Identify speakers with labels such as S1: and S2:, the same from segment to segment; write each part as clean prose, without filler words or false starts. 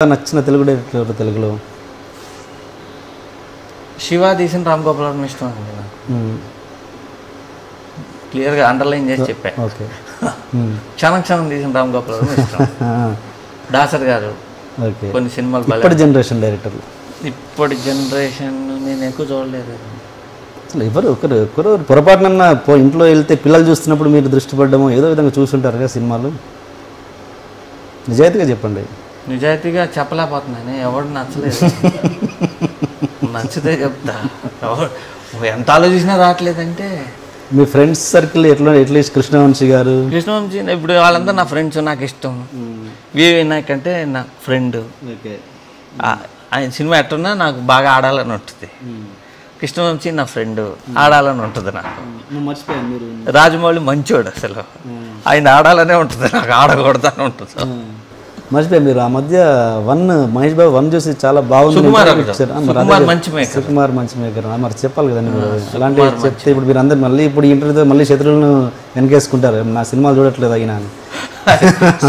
S1: నచ్చిన తెలుగు డైరెక్టర్ ఎవరు తెలుగులో?
S2: శివ తీసిన రామ్ గోపాల్ వర్మ ఇష్టం అండి నాకు. క్లియర్గా అండర్లైన్ చేసి చెప్పా.
S1: ఓకే.
S2: క్షణం క్షణం తీసిన రామ్ గోపాల్ వర్మ ఇష్టం. దాసర్ గారు
S1: ఓకే.
S2: కొన్ని సినిమాలు
S1: ఇప్పటి జనరేషన్ డైరెక్టర్లు.
S2: ఇప్పటి జనరేషన్ నేను ఎక్కువ చూడలేదు.
S1: అసలు ఒకరు పొరపాటున ఇంట్లో వెళ్తే పిల్లలు చూస్తున్నప్పుడు మీరు దృష్టి పడ్డమో ఏదో విధంగా చూస్తుంటారు కదా సినిమాలు. నిజాయితీగా చెప్పండి.
S2: నిజాయితీగా చెప్పలేకపోతున్నాను. ఎవడు నచ్చలేదు. నచ్చితే చెప్తా. ఎంత ఆలోచించినా రావట్లేదంటే
S1: మీ ఫ్రెండ్స్ సర్కిల్ ఎట్లీస్ట్ కృష్ణవంశీ గారు,
S2: కృష్ణవంశీ ఇప్పుడు వాళ్ళందరూ నా ఫ్రెండ్స్, నాకు ఇష్టం. వివి వినాయక్ అంటే నా ఫ్రెండ్. ఆయన సినిమా ఎట్టున్నా నాకు బాగా ఆడాలని ఉంటుంది. కృష్ణవంశీ నా ఫ్రెండ్, ఆడాలని ఉంటుంది నాకు. రాజమౌళి మంచోడు, అసలు ఆయన ఆడాలనే ఉంటుంది, నాకు ఆడకూడదని ఉంటుంది.
S1: మర్చిపోయి మీరు ఆ మధ్య మహేష్ బాబు 1 చూసి చాలా బాగుంది.
S2: సుకుమార్
S1: మంచి మేకర్ మరి చెప్పాలి కదండి మీరు. అలాంటివి చెప్తే ఇప్పుడు మీరు అందరు మళ్ళీ ఇప్పుడు ఇంటర్వ్యూతో మళ్ళీ శత్రువులను వెనకేసుకుంటారు, నా సినిమాలు చూడట్లేదు అయినా అని.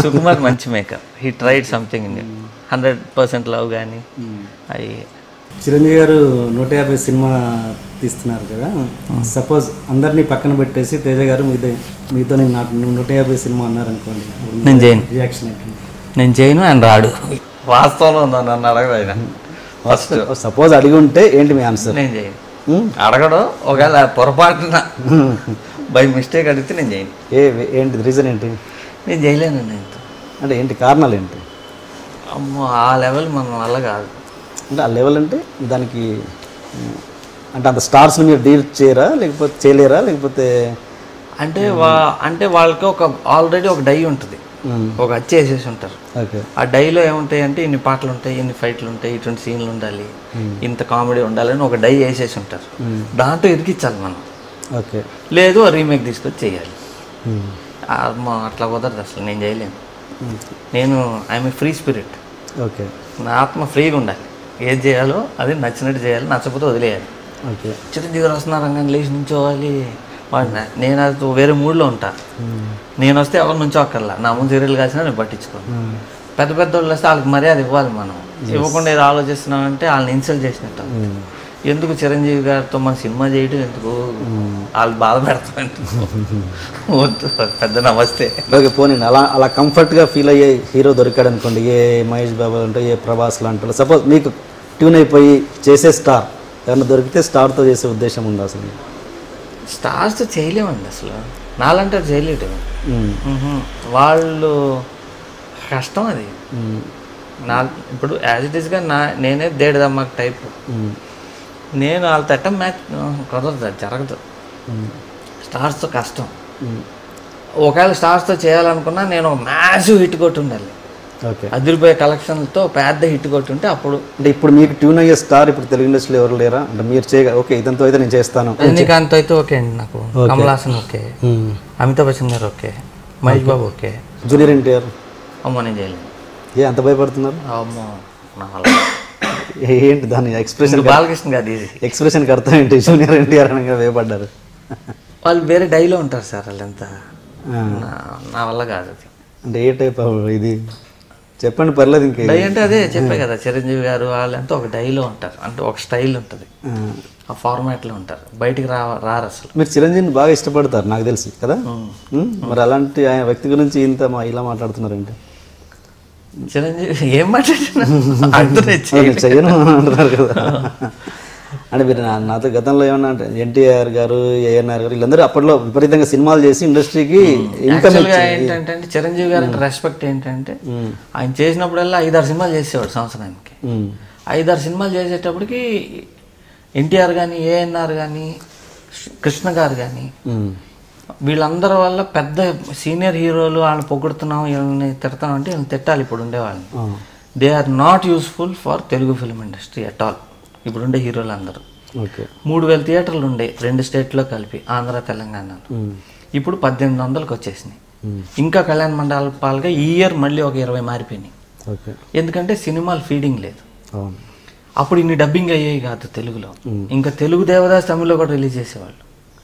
S2: సుకుమార్ మంచి maker. He tried something 100% love కానీ అవి.
S1: చిరంజీవి గారు 150 సినిమా తీస్తున్నారు కదా. సపోజ్ అందరినీ పక్కన పెట్టేసి తేజ గారు మీతో నేను 150 సినిమా అన్నారు అనుకోండి,
S2: నేను చేయను.
S1: రియాక్షన్ ఏంటి?
S2: నేను చేయను, ఆయన రాడు. వాస్తవంలో ఉందా నన్ను అడగదు ఆయన. ఫస్ట్
S1: సపోజ్ అడిగి ఉంటే ఏంటి మీ ఆన్సర్?
S2: నేను చేయను. అడగడం ఒకవేళ పొరపాటున బై మిస్టేక్ అడిగితే నేను చేయను.
S1: ఏంటి రీజన్ ఏంటి?
S2: నేను చేయలేను. నేను
S1: అంటే ఏంటి కారణాలు ఏంటి?
S2: అమ్మో, ఆ లెవెల్ మన వల్ల కాదు.
S1: అంటే ఆ లెవెల్ అంటే దానికి అంటే అంత స్టార్స్ని మీరు డీల్ చేయలేరా లేకపోతే
S2: అంటే వాళ్ళకి ఆల్రెడీ ఒక డై ఉంటుంది, ఒక అచ్చి వేసేసి ఉంటారు. ఆ డైలో ఏముంటాయి అంటే ఇన్ని పాటలు ఉంటాయి, ఇన్ని ఫైట్లు ఉంటాయి, ఇటువంటి సీన్లు ఉండాలి, ఇంత కామెడీ ఉండాలని ఒక డై వేసేసి ఉంటారు. దాంట్లో ఇరికించాలి మనం.
S1: ఓకే.
S2: లేదు రీమేక్ తీసుకొచ్చి చేయాలి. అట్లా కుదరదు అసలు. నేను చేయలేను. నేను I'm a free spirit.
S1: Okay.
S2: నా ఆత్మ ఫ్రీగా ఉండాలి. ఏది చేయాలో అది నచ్చినట్టు చేయాలి, నచ్చకపోతే వదిలేయాలి.
S1: ఓకే.
S2: చిరంజీవి గారు వస్తున్నారు, రంగాన్ని లేచి నుంచోవాలి. నేను అది వేరే మూడ్లో ఉంటా. నేను వస్తే ఎవరి నుంచో అక్కర్లా, నా ముందు సీరియల్ కాసినా నేను పట్టించుకోను. పెద్ద పెద్ద వాళ్ళు వస్తే వాళ్ళకి మర్యాద ఇవ్వాలి. మనం ఇవ్వకుండా ఏదో ఆలోచిస్తున్నామంటే వాళ్ళని ఇన్సల్ట్ చేసినట్టు. ఎందుకు చిరంజీవి గారితో మన సినిమా చేయడం ఎందుకు? వాళ్ళు బాధ పెడతామంటే వద్దు. పెద్ద నమస్తే.
S1: ఓకే. పోనీ అలా కంఫర్ట్గా ఫీల్ అయ్యే హీరో దొరికాడు అనుకోండి, ఏ మహేష్ బాబు అంటే ఏ ప్రభాస్ లాంటి. సపోజ్ మీకు ట్యూన్ అయిపోయి చేసే స్టార్ ఎవరైనా దొరికితే స్టార్తో చేసే ఉద్దేశం ఉంది అసలు?
S2: స్టార్స్తో చేయలేమండి అసలు. నాలంటే చేయలేడు. వాళ్ళు కష్టం అది. ఇప్పుడు యాజ్ ఇట్ ఈస్గా నేనే దేడదమ్మకి టైప్. నేను వాళ్ళ తట్టం మ్యాచ్ కుదరదు, అది జరగదు. స్టార్స్తో కష్టం. ఒకవేళ స్టార్స్తో చేయాలనుకున్నా నేను ఒక మ్యాసివ్ హిట్ కొట్టి ఉండాలి.
S1: ఓకే.
S2: అదిరిపోయే కలెక్షన్లతో పెద్ద హిట్ కొట్టి ఉంటే అప్పుడు.
S1: అంటే ఇప్పుడు మీకు ట్యూన్ అయ్యే స్టార్ ఇప్పుడు తెలుగు ఇండస్ట్రీలో ఎవరు లేరా? అంటే మీరు ఓకే ఇదంతా అయితే నేను చేస్తాను.
S2: రజనీకాంత్ అయితే ఓకే అండి నాకు. కమల్ హాసన్ ఓకే. అమితాబ్ బచ్చన్ గారు okay. Mahesh Babu okay.
S1: Junior NTR
S2: అమ్మో నేను చేయలేను.
S1: అంత భయపడుతున్నారు?
S2: అమ్మో నా వల్ల.
S1: ఏంటి దాని ఎక్స్ప్రెషన్?
S2: బాలకృష్ణ గారు
S1: ఎక్స్ప్రెషన్కి అర్థం ఏంటి? జూనియర్ ఎన్టీఆర్ అని భయపడ్డారు.
S2: వాళ్ళు వేరే డైలో ఉంటారు సార్ వాళ్ళంతా. నా వల్ల కాదు అది.
S1: అంటే ఏ టైప్ ఇది చెప్పండి, పర్లేదు. ఇంకా
S2: డై అంటే అదే చెప్పే కదా, చిరంజీవి గారు వాళ్ళంతా ఒక డైలో ఉంటారు. అంటే ఒక స్టైల్ ఉంటుంది, ఆ ఫార్మాట్లో ఉంటారు, బయటికి రారు అసలు. మీరు
S1: చిరంజీవిని బాగా ఇష్టపడతారు నాకు తెలిసి కదా. మరి అలాంటి ఆయన వ్యక్తి గురించి ఇలా మాట్లాడుతున్నారంటే
S2: చిరంజీవి ఏం మాట్లాడుతున్నారు
S1: చెయ్యను అంటున్నారు కదా. అంటే మీరు నాతో గతంలో ఏమన్నా అంటే ఎన్టీఆర్ గారు, ఏఎన్ఆర్ గారు వీళ్ళందరూ అప్పట్లో విపరీతంగా సినిమాలు చేసి ఇండస్ట్రీకి ఇన్కమ్.
S2: ఏంటంటే చిరంజీవి గారి రెస్పెక్ట్ ఏంటంటే ఆయన చేసినప్పుడల్లా 5-6 సినిమాలు చేసేవాడు సంవత్సరానికి. 5-6 సినిమాలు చేసేటప్పటికి ఎన్టీఆర్ కానీ, ఏఎన్ఆర్ కానీ, కృష్ణ గారు కానీ వీళ్ళందరి వల్ల పెద్ద సీనియర్ హీరోలు వాళ్ళని పొగుడుతున్నాం, వీళ్ళని తిడతాం అంటే వీళ్ళని తిట్టాలి. ఇప్పుడు ఉండేవాళ్ళని they are not useful for Telugu film industry at all. ఇప్పుడుండే హీరోలు అందరూ 3000 థియేటర్లు ఉండే 2 స్టేట్లో కలిపి, ఆంధ్ర తెలంగాణలో. ఇప్పుడు 1800కి వచ్చేసినాయి. ఇంకా కళ్యాణ మండపాలుగా ఈ ఇయర్ మళ్ళీ ఒక 20 మారిపోయినాయి. ఎందుకంటే సినిమాలు ఫీడింగ్ లేదు. అప్పుడు ఇన్ని డబ్బింగ్ అయ్యేవి కాదు తెలుగులో. ఇంకా తెలుగు దేవదాస్ తమిళ్లో కూడా రిలీజ్ చేసేవాళ్ళు.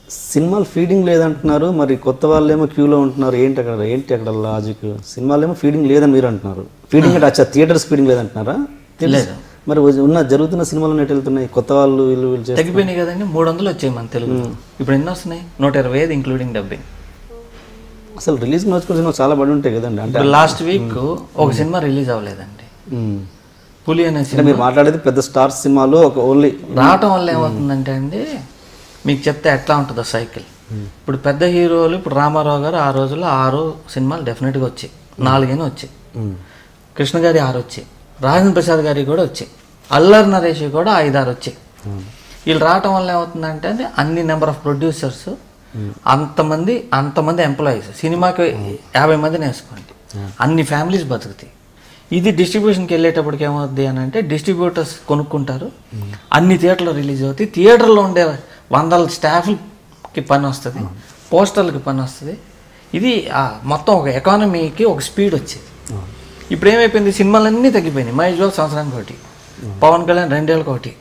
S1: సినిమాలు ఫీడింగ్ లేదంటున్నారు, మరి కొత్త వాళ్ళేమో క్యూలో ఉంటున్నారు. ఏంటి అక్కడ లాజిక్? సినిమాలేమో ఫీడింగ్ లేదని మీరు అంటున్నారు. ఫీడింగ్ అంటే అచ్చా థియేటర్స్ ఫీడింగ్ లేదంటున్నారా?
S2: లేదు.
S1: మరి జరుగుతున్న సినిమాలు ఎటు వెళ్తున్నాయి? కొత్త వాళ్ళు వీళ్ళు
S2: తగ్గిపోయినాయి కదండి. 300 వచ్చాయి మన తెలుగు. ఇప్పుడు ఎన్ని వస్తున్నాయి? 125 ఇంక్లూడింగ్ డబ్బింగ్.
S1: అసలు రిలీజ్ నోచుకున్న సినిమా చాలా పడి ఉంటాయి కదండి. అంటే
S2: లాస్ట్ వీక్ ఒక సినిమా రిలీజ్ అవ్వలేదండి, పులి అనే సినిమా.
S1: మీరు మాట్లాడేది పెద్ద స్టార్ సినిమాలు ఒక ఓన్లీ
S2: రావటం వల్ల ఏమవుతుందంటే అండి, మీకు చెప్తే ఎట్లా ఉంటుందో సైకిల్. ఇప్పుడు పెద్ద హీరోలు, ఇప్పుడు రామారావు గారు ఆ రోజుల్లో 6 సినిమాలు డెఫినెట్గా వచ్చాయి, 4 వచ్చాయి. కృష్ణ గారి 6 వచ్చాయి, రాజేంద్ర ప్రసాద్ గారికి కూడా వచ్చాయి, అల్లరి నరేష్ కూడా 5-6 వచ్చాయి. వీళ్ళు రావటం వల్ల ఏమవుతుందంటే అండి, అన్ని నెంబర్ ఆఫ్ ప్రొడ్యూసర్స్, అంతమంది ఎంప్లాయీస్, సినిమాకి 50 మందిని వేసుకోండి, అన్ని ఫ్యామిలీస్ బతుకుతాయి. ఇది డిస్ట్రిబ్యూషన్కి వెళ్ళేటప్పటికి ఏమవుద్ది అని అంటే, డిస్ట్రిబ్యూటర్స్ కొనుక్కుంటారు, అన్ని థియేటర్లో రిలీజ్ అవుతాయి, థియేటర్లో ఉండే 100 స్టాఫ్కి పని వస్తుంది, పోస్టర్లకి పని వస్తుంది. ఇది మొత్తం ఒక ఎకానమీకి ఒక స్పీడ్ వచ్చేది. ఇప్పుడు ఏమైపోయింది, సినిమాలన్నీ తగ్గిపోయినాయి. మహేష్ బాబు సంవత్సరానికి ఒకటి, పవన్ కళ్యాణ్ 2 ఏళ్ళకి ఒకటి,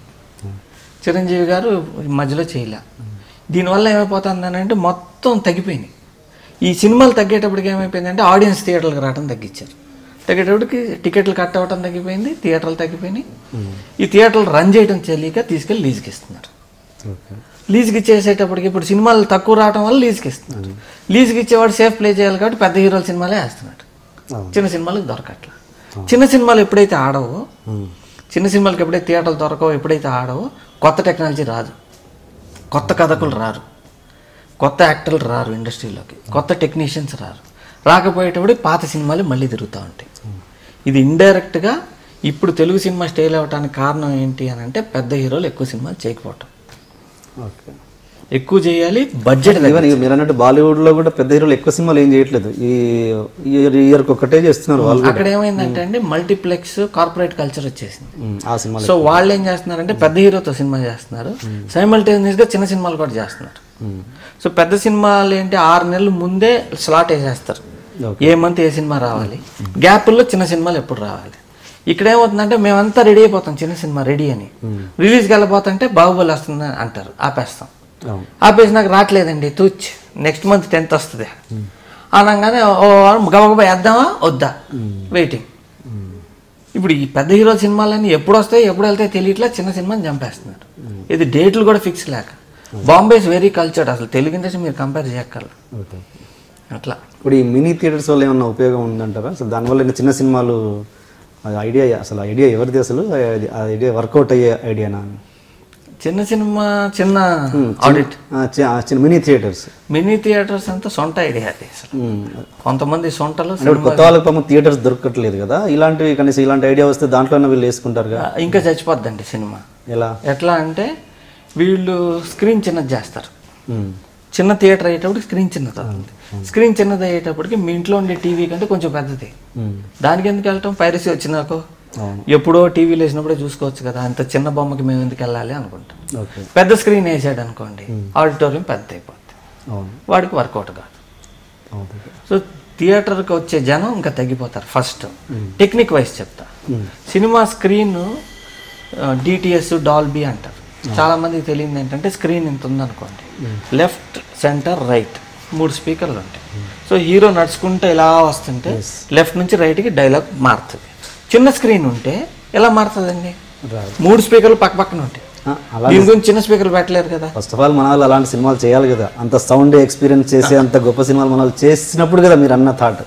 S2: చిరంజీవి గారు మధ్యలో చేయలే. దీనివల్ల ఏమైపోతుంది అని అంటే మొత్తం తగ్గిపోయినాయి. ఈ సినిమాలు తగ్గేటప్పటికి ఏమైపోయిందంటే ఆడియన్స్ థియేటర్లకు రావడం తగ్గించారు. తగ్గేటప్పటికి టికెట్లు కట్ అవ్వడం తగ్గిపోయింది, థియేటర్లు తగ్గిపోయినాయి. ఈ థియేటర్లు రన్ చేయడం తెలియక తీసుకెళ్ళి లీజుకి ఇస్తున్నారు. లీజుకి ఇచ్చేసేటప్పటికి ఇప్పుడు సినిమాలు తక్కువ రావడం వల్ల లీజుకి ఇస్తున్నారు. లీజుకి ఇచ్చేవాడు సేఫ్ ప్లే చేయాలి కాబట్టి పెద్ద హీరోల సినిమాలే వేస్తున్నాడు, చిన్న సినిమాలకు దొరకట్లా. చిన్న సినిమాలు ఎప్పుడైతే ఆడవో, చిన్న సినిమాలకి ఎప్పుడైతే థియేటర్లు దొరకవో, ఎప్పుడైతే ఆడవో, కొత్త టెక్నాలజీ రాదు, కొత్త కథకులు రారు, కొత్త యాక్టర్లు రారు, ఇండస్ట్రీలోకి కొత్త టెక్నీషియన్స్ రారు. రాకపోయేటప్పుడు పాత సినిమాలు మళ్ళీ తిరుగుతూ ఉంటాయి. ఇది ఇండైరెక్ట్గా ఇప్పుడు తెలుగు సినిమా స్టేల్ అవ్వడానికి కారణం ఏంటి అని అంటే, పెద్ద హీరోలు ఎక్కువ సినిమాలు చేయకపోవటం. ఎక్కువ చేయాలి, బడ్జెట్.
S1: మీరు అన్నట్టు బాలీవుడ్లో కూడా పెద్ద హీరోలు ఎక్కువ సినిమాలు ఏం చేయట్లేదు, ఈ ఇయర్కి ఒక్కటే చేస్తున్నారు వాళ్ళు.
S2: అక్కడ ఏమైందంటే అండి, మల్టీప్లెక్స్ కార్పొరేట్ కల్చర్ వచ్చేసింది. సో వాళ్ళు ఏం చేస్తున్నారంటే, పెద్ద హీరోతో సినిమా చేస్తున్నారు, సైమల్టేనియస్గా చిన్న సినిమాలు కూడా చేస్తున్నారు. సో పెద్ద సినిమాలు ఏంటి, 6 నెలలు ముందే స్లాట్ వేసేస్తారు, ఏ మంత్ ఏ సినిమా రావాలి, గ్యాప్ల్లో చిన్న సినిమాలు ఎప్పుడు రావాలి. ఇక్కడ ఏమవుతుందంటే, మేమంతా రెడీ అయిపోతాం, చిన్న సినిమా రెడీ అని, రిలీజ్కి వెళ్ళిపోతుంటే బాహుబలి వస్తుంది అంటారు, ఆపేస్తాం. ఆపేసి నాకు రావట్లేదండి, తూచ్ నెక్స్ట్ మంత్ 10th వస్తుంది అనగానే గబగబా వేద్దామా వద్దా, వెయిటింగ్. ఇప్పుడు ఈ పెద్ద హీరో సినిమాలన్నీ ఎప్పుడు వస్తాయి ఎప్పుడు వెళ్తాయి తెలియట్లా, చిన్న సినిమాని చంపేస్తున్నారు. ఇది డేట్లు కూడా ఫిక్స్ లేక. బాంబే ఇస్ వెరీ కల్చర్డ్, అసలు తెలుగు ఇండస్ట్రీ మీరు కంపేర్ చేయక్కర్లేదు అట్లా.
S1: ఇప్పుడు ఈ మినీ థియేటర్స్ వల్ల ఏమన్నా ఉపయోగం ఉందంటారా? అసలు దానివల్ల ఇంకా చిన్న సినిమాలు ఐడియా, అసలు ఐడియా ఎవరిది, అసలు ఐడియా వర్కౌట్ అయ్యే ఐడియానా?
S2: చిన్న సినిమా, చిన్న ఆడిట్,
S1: మినీ థియేటర్స్
S2: అంతా సొంత ఐడియా అది. అసలు కొంతమంది సొంటలు,
S1: కొత్త వాళ్ళకి పాపం థియేటర్స్ దొరకట్లేదు కదా, ఇలాంటివి కనీసం ఇలాంటి ఐడియా వస్తే దాంట్లోనే వీళ్ళు వేసుకుంటారు కదా.
S2: ఇంకా చచ్చిపోద్దండి సినిమా. ఎట్లా అంటే, వీళ్ళు స్క్రీన్ చిన్నది చేస్తారు, చిన్న థియేటర్ అయ్యేటప్పుడు స్క్రీన్ చిన్నది అవుతుంది. స్క్రీన్ చిన్నది అయ్యేటప్పటికి మీ ఇంట్లో ఉండే టీవీ కంటే కొంచెం పెద్దది, దానికి ఎందుకు వెళ్ళటం, పైరసీ వచ్చినాకో ఎప్పుడో టీవీలో వేసినప్పుడే చూసుకోవచ్చు కదా, అంత చిన్న బొమ్మకి మేము ఎందుకు వెళ్ళాలి అనుకుంటాం. పెద్ద స్క్రీన్ వేసాడు అనుకోండి, ఆడిటోరియం పెద్ద అయిపోద్ది, వాడికి వర్కౌట్ కాదు. సో థియేటర్కి వచ్చే జనం ఇంకా తగ్గిపోతారు. ఫస్ట్ టెక్నిక్ వైజ్ చెప్తా, సినిమా స్క్రీన్ డిటిఎస్, డాల్బీ అంటారు. చాలా మందికి తెలియదు ఏంటంటే, స్క్రీన్ ఇంత ఉందనుకోండి, లెఫ్ట్ సెంటర్ రైట్ 3 స్పీకర్లు ఉంటాయి. సో హీరో నడుచుకుంటే ఇలా వస్తుంటే లెఫ్ట్ నుంచి రైట్కి డైలాగ్ మారుతుంది. చిన్న స్క్రీన్ ఉంటే ఎలా మారుతుందండి, 3 స్పీకర్లు పక్క పక్కన ఉంటాయి. దీని గురించి చిన్న స్పీకర్లు పెట్టలేరు కదా. ఫస్ట్
S1: ఆఫ్ ఆల్ మన వాళ్ళు అలాంటి సినిమాలు చేయాలి కదా, అంత సౌండ్ ఎక్స్పీరియన్స్ చేసే అంత గొప్ప సినిమాలు మన వాళ్ళు చేసినప్పుడు కదా మీరు అన్న థాట్.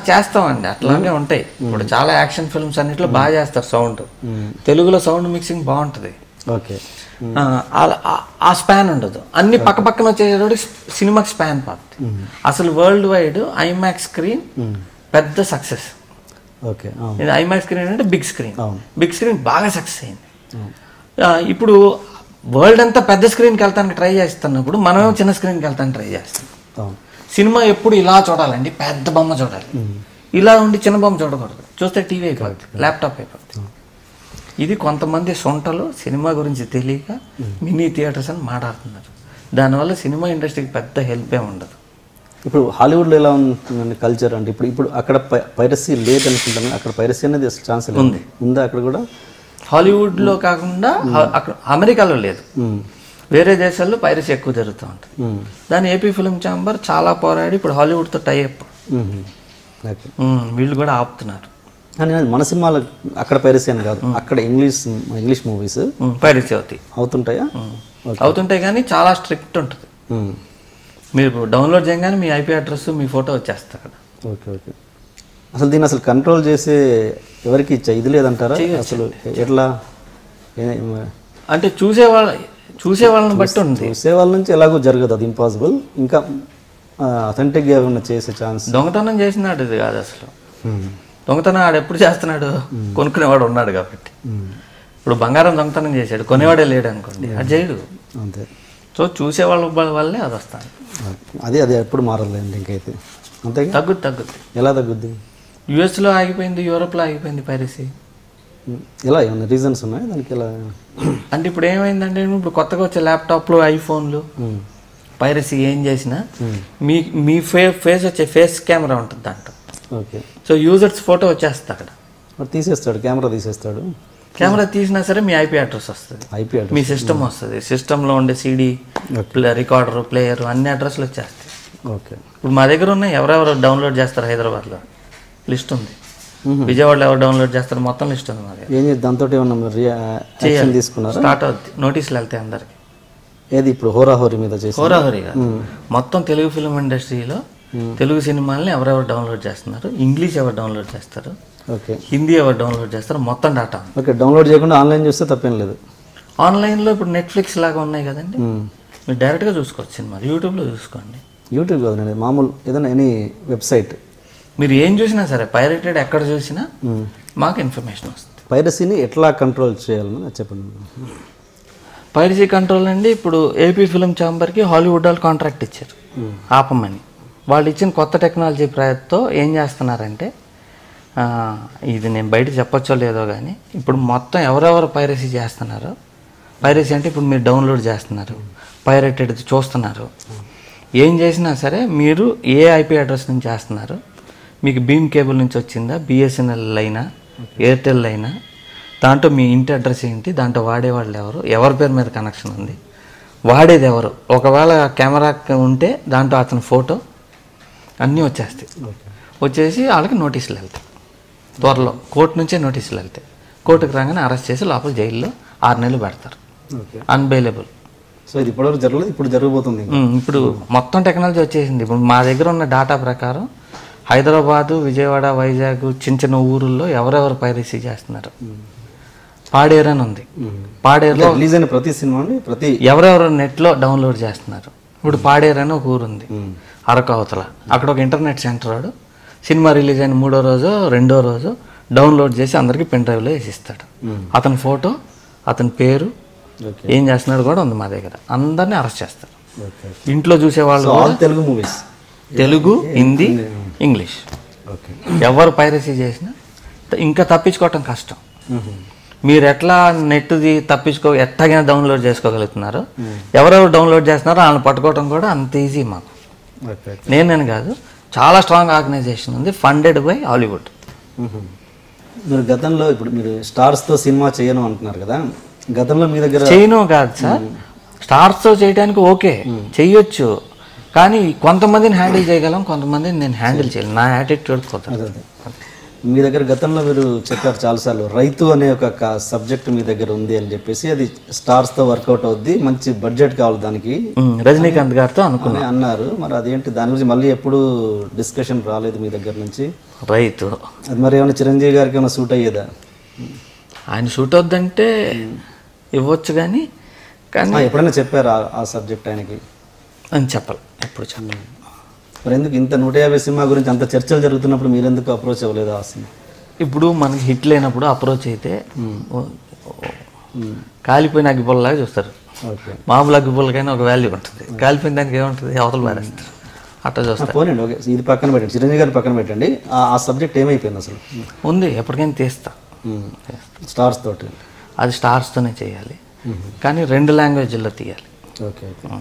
S2: చేస్తామండి, అట్లానే ఉంటాయి. ఇప్పుడు చాలా యాక్షన్ ఫిల్మ్స్ అన్నిట్లో బాగా చేస్తారు సౌండ్. తెలుగులో సౌండ్ మిక్సింగ్ బాగుంటుంది.
S1: ఓకే,
S2: ఆ స్పాన్ ఉండదు, అన్ని పక్క పక్కన వచ్చేటప్పుడు సినిమాకి స్పాన్ పోతుంది. అసలు వరల్డ్ వైడ్ ఐమాక్స్ స్క్రీన్ పెద్ద సక్సెస్.
S1: ఓకే,
S2: ఐమాక్స్ స్క్రీన్ అంటే బిగ్ స్క్రీన్ బాగా సక్సెస్ అయింది. ఇప్పుడు వరల్డ్ అంతా పెద్ద స్క్రీన్కి వెళ్తానికి ట్రై చేస్తున్నప్పుడు మనమేమో చిన్న స్క్రీన్కి వెళ్తానికి ట్రై చేస్తాం. సినిమా ఎప్పుడు ఇలా చూడాలండి, పెద్ద బొమ్మ చూడాలి, ఇలా ఉండి చిన్న బొమ్మ చూడకూడదు. చూస్తే టీవీ అయిపోతుంది, ల్యాప్టాప్ అయిపోతుంది. ఇది కొంతమంది సొంటలు సినిమా గురించి తెలియక మినీ థియేటర్స్ అని మాట్లాడుతున్నారు. దానివల్ల సినిమా ఇండస్ట్రీకి పెద్ద హెల్ప్ ఏమి ఉండదు.
S1: ఇప్పుడు హాలీవుడ్లో ఎలా ఉంటుందండి కల్చర్ అంటే, ఇప్పుడు అక్కడ పైరసీ లేదు అనుకుంటాను, అక్కడ పైరసీ అనేది ఛాన్స్ ఉందా? అక్కడ కూడా
S2: హాలీవుడ్లో కాకుండా అక్కడ అమెరికాలో లేదు. వేరే దేశాల్లో పైరసీ ఎక్కువ జరుగుతూ ఉంటుంది. దాని ఏపీ ఫిల్మ్ ఛాంబర్ చాలా పోరాడి ఇప్పుడు హాలీవుడ్తో టైఅప్ వీళ్ళు కూడా ఆపుతున్నారు.
S1: అని మన సినిమాలు అక్కడ పైరసీ అని కాదు, అక్కడ ఇంగ్లీష్ మూవీస్
S2: పైరసీ
S1: అవుతుంటాయా?
S2: అవుతుంటాయి కానీ చాలా స్ట్రిక్ట్ ఉంటుంది. మీరు డౌన్లోడ్ చేయగానే మీ ఐపీ అడ్రస్ మీ ఫోటో వచ్చేస్తారు అక్కడ.
S1: Okay okay. అసలు దీన్ని అసలు కంట్రోల్ చేసే ఎవరికి ఇది లేదంటారా? అసలు ఎట్లా
S2: అంటే చూసే వాళ్ళని బట్టి ఉంది.
S1: చూసే వాళ్ళ నుంచి ఎలాగో జరగదు, అది ఇంపాసిబుల్. ఇంకా అథెంటిక్గా ఏమన్నా చేసే ఛాన్స్?
S2: దొంగతనం చేసినాడు ఇది కాదు అసలు. దొంగతనం ఆడు ఎప్పుడు చేస్తున్నాడు? కొనుక్కునేవాడు ఉన్నాడు కాబట్టి. ఇప్పుడు బంగారం దొంగతనం చేశాడు, కొనేవాడే లేడు అనుకోండి, అది చేయడు
S1: అంతే.
S2: సో చూసే వాళ్ళ వల్లే అది వస్తాను.
S1: అది ఎప్పుడు మారలేండి ఇంకైతే. అంతే.
S2: తగ్గుద్ది.
S1: ఎలా తగ్గుద్ది?
S2: యుఎస్లో ఆగిపోయింది, యూరోప్లో ఆగిపోయింది పైరసీ.
S1: ఎలా ఏమన్నా రీజన్స్ ఉన్నాయి దానికి? ఎలా
S2: అంటే ఇప్పుడు ఏమైందంటే ఇప్పుడు కొత్తగా వచ్చే ల్యాప్టాప్లు, ఐఫోన్లు పైరసీ ఏం చేసినా మీ ఫేస్ వచ్చే ఫేస్ కెమెరా ఉంటుంది దాంట్లో.
S1: ఓకే.
S2: సో యూజర్స్ ఫోటో వచ్చేస్తుంది అక్కడ.
S1: తీసేస్తాడు, కెమెరా తీసేస్తాడు.
S2: కెమెరా తీసినా సరే మీ ఐపీ అడ్రస్ వస్తుంది,
S1: ఐపీ అడ్రస్
S2: మీ సిస్టమ్ వస్తుంది. సిస్టంలో ఉండే సిడి, రికార్డర్, ప్లేయర్ అన్ని అడ్రస్లు వచ్చేస్తాయి.
S1: ఓకే.
S2: ఇప్పుడు మా దగ్గర ఉన్నాయి, ఎవరెవరు డౌన్లోడ్ చేస్తారు హైదరాబాద్లో లిస్ట్ ఉంది, విజయవాడలో ఎవరు డౌన్లోడ్ చేస్తారు మొత్తం లిస్ట్ ఉంది. మరి
S1: ఏం చేసి దాంతో ఏమన్నా యాక్షన్ తీసుకున్నారు?
S2: స్టార్ట్ అవుద్ది, నోటీసులు వెళ్తాయి అందరికి.
S1: ఏది ఇప్పుడు హోరాహోరీ మీద చేసి?
S2: హోరాహోరీ కాదు, మొత్తం తెలుగు ఫిల్మ్ ఇండస్ట్రీలో తెలుగు సినిమాలని ఎవరెవరు డౌన్లోడ్ చేస్తున్నారు, ఇంగ్లీష్ ఎవరు డౌన్లోడ్ చేస్తారు,
S1: ఓకే,
S2: హిందీ ఎవరు డౌన్లోడ్ చేస్తారు, మొత్తం డాటా.
S1: ఓకే. డౌన్లోడ్ చేయకుండా ఆన్లైన్ చూస్తే తప్పేం లేదు.
S2: ఆన్లైన్లో ఇప్పుడు నెట్ఫ్లిక్స్ లాగా ఉన్నాయి కదండి, మీరు డైరెక్ట్గా చూసుకోవచ్చు సినిమాలు. యూట్యూబ్లో చూసుకోండి.
S1: యూట్యూబ్ కాదు, నేను మామూలు ఏదైనా ఎనీ వెబ్సైట్
S2: మీరు ఏం చూసినా సరే పైరేటెడ్ ఎక్కడ చూసినా మాకు ఇన్ఫర్మేషన్ వస్తుంది.
S1: పైరసీని ఎట్లా కంట్రోల్ చేయాలని చెప్పండి.
S2: పైరసీ కంట్రోల్ అండి, ఇప్పుడు ఏపీ ఫిల్మ్ ఛాంబర్కి హాలీవుడ్ వాళ్ళు కాంట్రాక్ట్ ఇచ్చారు ఆపమని. వాళ్ళు ఇచ్చిన కొత్త టెక్నాలజీ ప్రయత్నంతో ఏం చేస్తున్నారంటే, ఇది నేను బయట చెప్పచ్చో లేదో కానీ ఇప్పుడు మొత్తం ఎవరెవరు పైరసీ చేస్తున్నారో, పైరసీ అంటే ఇప్పుడు మీరు డౌన్లోడ్ చేస్తున్నారు, పైరేటెడ్ చూస్తున్నారు, ఏం చేసినా సరే మీరు ఏ ఐపీ అడ్రస్ నుంచి చేస్తున్నారు, మీకు బీమ్ కేబుల్ నుంచి వచ్చిందా, బిఎస్ఎన్ఎల్ అయినా ఎయిర్టెల్ అయినా, దాంట్లో మీ ఇంటి అడ్రస్ ఏంటి, దాంట్లో వాడేవాళ్ళు ఎవరు, ఎవరి పేరు మీద కనెక్షన్ ఉంది, వాడేది ఎవరు, ఒకవేళ కెమెరా ఉంటే దాంట్లో అతని ఫోటో అన్నీ వచ్చేస్తాయి. వచ్చేసి వాళ్ళకి నోటీసులు వెళ్తాయి, త్వరలో కోర్టు నుంచే నోటీసులు వెళ్తాయి. కోర్టుకు రాగానే అరెస్ట్ చేసి లోపల జైల్లో 6 నెలలు పెడతారు, అన్బెయిలబుల్.
S1: సో ఇది ఇప్పటివరకు జరగలేదు, ఇప్పుడు జరగబోతుంది.
S2: ఇప్పుడు మొత్తం టెక్నాలజీ వచ్చేసింది. ఇప్పుడు మా దగ్గర ఉన్న డేటా ప్రకారం హైదరాబాదు, విజయవాడ, వైజాగ్ చిన్న చిన్న ఊరుల్లో ఎవరెవరు పైరసీ చేస్తున్నారు. పాడేరు అని ఉంది, పాడేరులో
S1: రిలీజ్ అయిన ప్రతి సినిమా
S2: ఎవరెవరు నెట్లో డౌన్లోడ్ చేస్తున్నారు. ఇప్పుడు పాడేరు అని ఒక ఊరు ఉంది అరకు అవతల, అక్కడ ఒక ఇంటర్నెట్ సెంటర్ వాడు సినిమా రిలీజ్ అయిన 3వ రోజు 2వ రోజు డౌన్లోడ్ చేసి అందరికీ పెన్ డ్రైవ్లో వేసిస్తాడు. అతని ఫోటో, అతని పేరు, ఏం చేస్తున్నాడు కూడా ఉంది మా దగ్గర. అందరినీ అరెస్ట్ చేస్తారు. ఇంట్లో చూసేవాళ్ళు
S1: తెలుగు మూవీస్,
S2: తెలుగు, హిందీ, ఇంగ్లీష్. ఎవరు పైరసీ చేసినా ఇంకా తప్పించుకోవటం కష్టం. మీరు ఎట్లా నెట్ది ఎట్లాగైనా డౌన్లోడ్ చేసుకోగలుగుతున్నారు, ఎవరెవరు డౌన్లోడ్ చేస్తున్నారో వాళ్ళని పట్టుకోవటం కూడా అంత ఈజీ మాకు. నేను కాదు, చాలా స్ట్రాంగ్ ఆర్గనైజేషన్ ఉంది, ఫండెడ్ బై హాలీవుడ్.
S1: మీరు గతంలో ఇప్పుడు మీరు స్టార్స్తో సినిమా చేయను అంటున్నారు కదా, గతంలో మీ దగ్గర
S2: చేయను కాదు సార్, స్టార్స్తో చేయడానికి ఓకే చెయ్యొచ్చు, కానీ కొంతమందిని హ్యాండిల్ చేయగలం, కొంతమందిని నేను హ్యాండిల్ చేయలేను, నా యాటిట్యూడ్ కుదరదు.
S1: మీ దగ్గర గతంలో మీరు చెప్పారు చాలాసార్లు, రైతు అనే ఒక సబ్జెక్ట్ మీ దగ్గర ఉంది అని చెప్పేసి, అది స్టార్స్తో వర్కౌట్ అవుద్ది, మంచి బడ్జెట్ కావాలి దానికి,
S2: రజనీకాంత్ గారితో అనుకుని
S1: అన్నారు. మరి అదేంటి, దాని గురించి మళ్ళీ ఎప్పుడు డిస్కషన్ రాలేదు మీ దగ్గర నుంచి?
S2: రైతు
S1: అది మరి ఏమైనా చిరంజీవి గారికి ఏమైనా సూట్ అయ్యేదా?
S2: ఆయన సూట్ అవుద్దంటే ఇవ్వచ్చు, కానీ
S1: ఎప్పుడైనా చెప్పారు ఆ సబ్జెక్ట్ ఆయనకి?
S2: అని చెప్పాలి, ఎప్పుడు చెప్పాలి.
S1: మరి ఎందుకు ఇంత 150 సినిమా గురించి అంత చర్చలు జరుగుతున్నప్పుడు మీరు ఎందుకు అప్రోచ్ అవ్వలేదు ఆ సినిమా?
S2: ఇప్పుడు మనకి హిట్ లేనప్పుడు అప్రోచ్ అయితే కాలిపోయిన అగ్గిపుల్లలాగా చూస్తారు. మామూలు అగ్గిపుల్లకైనా ఒక వాల్యూ ఉంటుంది, కాలిపోయిన దానికి ఏముంటుంది, అవతల పారేస్తారు, అట్లా చూస్తారు.
S1: పోనండి, ఓకే, ఇది పక్కన పెట్టండి, చిరంజీవి గారి పక్కన పెట్టండి. ఆ సబ్జెక్ట్ ఏమైపోయింది అసలు?
S2: ఉంది, ఎప్పటికైనా తీస్తా.
S1: స్టార్స్ తోటి
S2: అది స్టార్స్తోనే చేయాలి, కానీ 2 లాంగ్వేజ్లో తీయాలి.
S1: ఓకే.